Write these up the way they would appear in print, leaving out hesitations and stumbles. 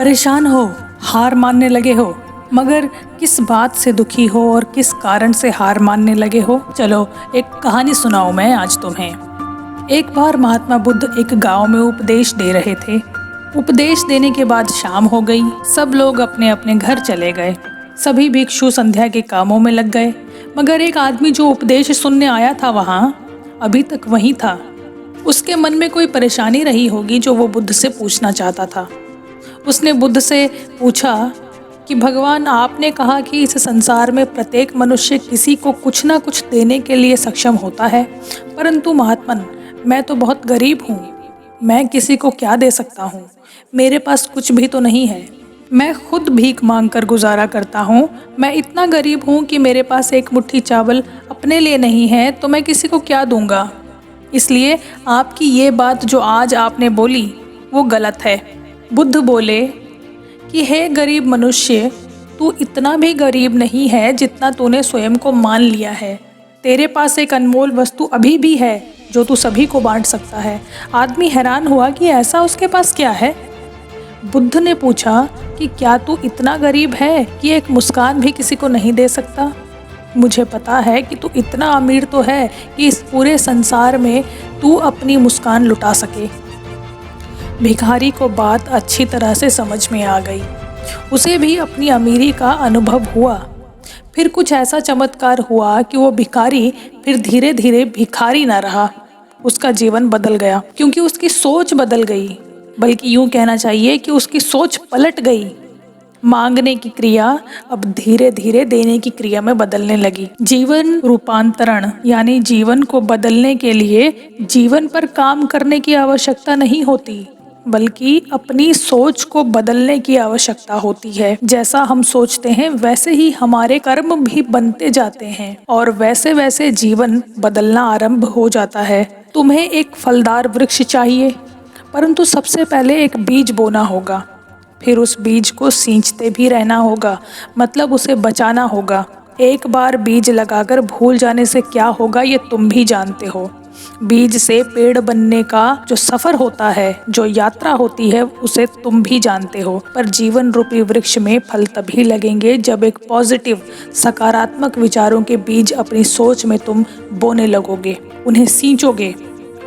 परेशान हो, हार मानने लगे हो, मगर किस बात से दुखी हो और किस कारण से हार मानने लगे हो? चलो एक कहानी सुनाऊं मैं आज तुम्हें। एक बार महात्मा बुद्ध एक गांव में उपदेश दे रहे थे। उपदेश देने के बाद शाम हो गई। सब लोग अपने अपने घर चले गए। सभी भिक्षु संध्या के कामों में लग गए, मगर एक आदमी जो उपदेश सुनने आया था वहां अभी तक वहीं था। उसके मन में कोई परेशानी रही होगी जो वो बुद्ध से पूछना चाहता था। उसने बुद्ध से पूछा कि भगवान, आपने कहा कि इस संसार में प्रत्येक मनुष्य किसी को कुछ ना कुछ देने के लिए सक्षम होता है, परंतु महात्मन, मैं तो बहुत गरीब हूँ। मैं किसी को क्या दे सकता हूँ? मेरे पास कुछ भी तो नहीं है। मैं खुद भीख मांग कर गुजारा करता हूँ। मैं इतना गरीब हूँ कि मेरे पास एक मुट्ठी चावल अपने लिए नहीं है, तो मैं किसी को क्या दूंगा? इसलिए आपकी ये बात जो आज आपने बोली वो गलत है। बुद्ध बोले कि हे गरीब मनुष्य, तू इतना भी गरीब नहीं है जितना तूने स्वयं को मान लिया है। तेरे पास एक अनमोल वस्तु अभी भी है जो तू सभी को बांट सकता है। आदमी हैरान हुआ कि ऐसा उसके पास क्या है। बुद्ध ने पूछा कि क्या तू इतना गरीब है कि एक मुस्कान भी किसी को नहीं दे सकता? मुझे पता है कि तू इतना अमीर तो है कि इस पूरे संसार में तू अपनी मुस्कान लुटा सके। भिखारी को बात अच्छी तरह से समझ में आ गई। उसे भी अपनी अमीरी का अनुभव हुआ। फिर कुछ ऐसा चमत्कार हुआ कि वो भिखारी फिर धीरे धीरे भिखारी ना रहा। उसका जीवन बदल गया, क्योंकि उसकी सोच बदल गई। बल्कि यूं कहना चाहिए कि उसकी सोच पलट गई। मांगने की क्रिया अब धीरे धीरे देने की क्रिया में बदलने लगी। जीवन रूपांतरण यानी जीवन को बदलने के लिए जीवन पर काम करने की आवश्यकता नहीं होती, बल्कि अपनी सोच को बदलने की आवश्यकता होती है। जैसा हम सोचते हैं वैसे ही हमारे कर्म भी बनते जाते हैं और वैसे वैसे जीवन बदलना आरंभ हो जाता है। तुम्हें एक फलदार वृक्ष चाहिए, परंतु सबसे पहले एक बीज बोना होगा। फिर उस बीज को सींचते भी रहना होगा, मतलब उसे बचाना होगा। एक बार बीज लगाकर भूल जाने से क्या होगा ये तुम भी जानते हो। बीज से पेड़ बनने का जो सफर होता है, जो यात्रा होती है, उसे तुम भी जानते हो। पर जीवन रूपी वृक्ष में फल तभी लगेंगे जब एक पॉजिटिव सकारात्मक विचारों के बीज अपनी सोच में तुम बोने लगोगे, उन्हें सींचोगे,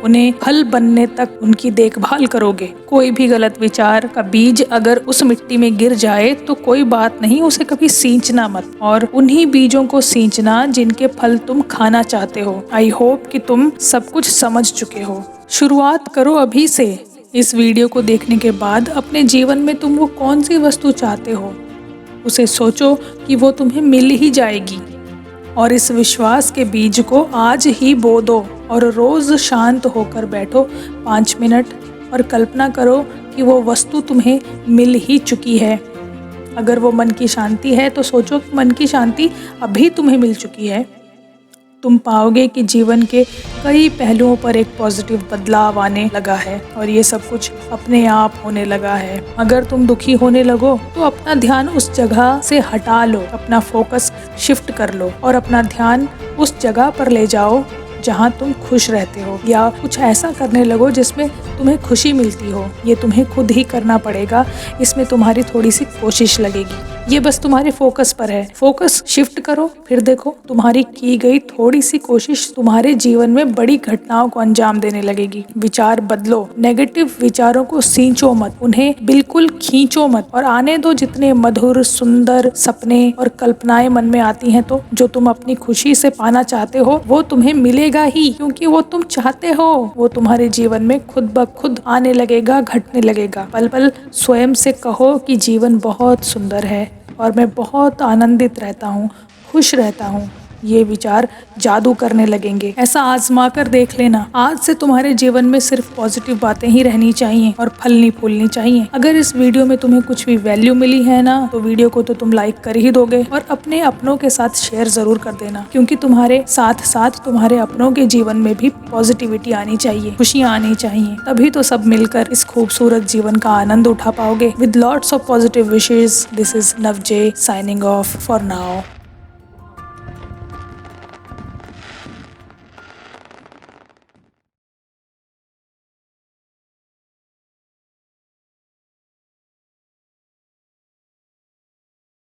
उन्हें फल बनने तक उनकी देखभाल करोगे। कोई भी गलत विचार का बीज अगर उस मिट्टी में गिर जाए तो कोई बात नहीं, उसे कभी सींचना मत, और उन्हीं बीजों को सींचना जिनके फल तुम खाना चाहते हो। आई होप कि तुम सब कुछ समझ चुके हो। शुरुआत करो अभी से। इस वीडियो को देखने के बाद अपने जीवन में तुम वो कौन सी वस्तु चाहते हो उसे सोचो कि वो तुम्हें मिल ही जाएगी, और इस विश्वास के बीज को आज ही बो दो और रोज शांत होकर बैठो 5 मिनट और कल्पना करो कि वो वस्तु तुम्हें मिल ही चुकी है। अगर वो मन की शांति है तो सोचो कि मन की शांति अभी तुम्हें मिल चुकी है। तुम पाओगे कि जीवन के कई पहलुओं पर एक पॉजिटिव बदलाव आने लगा है और ये सब कुछ अपने आप होने लगा है। अगर तुम दुखी होने लगो तो अपना ध्यान उस जगह से हटा लो, अपना फोकस शिफ्ट कर लो और अपना ध्यान उस जगह पर ले जाओ जहाँ तुम खुश रहते हो, या कुछ ऐसा करने लगो जिसमें तुम्हें खुशी मिलती हो। ये तुम्हें खुद ही करना पड़ेगा, इसमें तुम्हारी थोड़ी सी कोशिश लगेगी। ये बस तुम्हारे फोकस पर है। फोकस शिफ्ट करो, फिर देखो तुम्हारी की गई थोड़ी सी कोशिश तुम्हारे जीवन में बड़ी घटनाओं को अंजाम देने लगेगी। विचार बदलो, नेगेटिव विचारों को सींचो मत, उन्हें बिल्कुल खींचो मत, और आने दो जितने मधुर सुंदर सपने और कल्पनाएं मन में आती हैं, तो जो तुम अपनी खुशी से पाना चाहते हो वो तुम्हें मिलेगा ही, क्योंकि वो तुम चाहते हो। वो तुम्हारे जीवन में खुद ब खुद आने लगेगा, घटने लगेगा। पल पल स्वयं से कहो कि जीवन बहुत सुंदर है और मैं बहुत आनंदित रहता हूँ, खुश रहता हूँ। ये विचार जादू करने लगेंगे। ऐसा आजमा कर देख लेना। आज से तुम्हारे जीवन में सिर्फ पॉजिटिव बातें ही रहनी चाहिए और फलनी फूलनी चाहिए। अगर इस वीडियो में तुम्हें कुछ भी वैल्यू मिली है ना, तो वीडियो को तो तुम लाइक कर ही दोगे और अपने अपनों के साथ शेयर जरूर कर देना, क्योंकि तुम्हारे साथ साथ तुम्हारे अपनों के जीवन में भी पॉजिटिविटी आनी चाहिए, खुशियाँ आनी चाहिए। तभी तो सब मिलकर इस खूबसूरत जीवन का आनंद उठा पाओगे। With lots of positive wishes, this is नवजे साइनिंग ऑफ फॉर नाउ।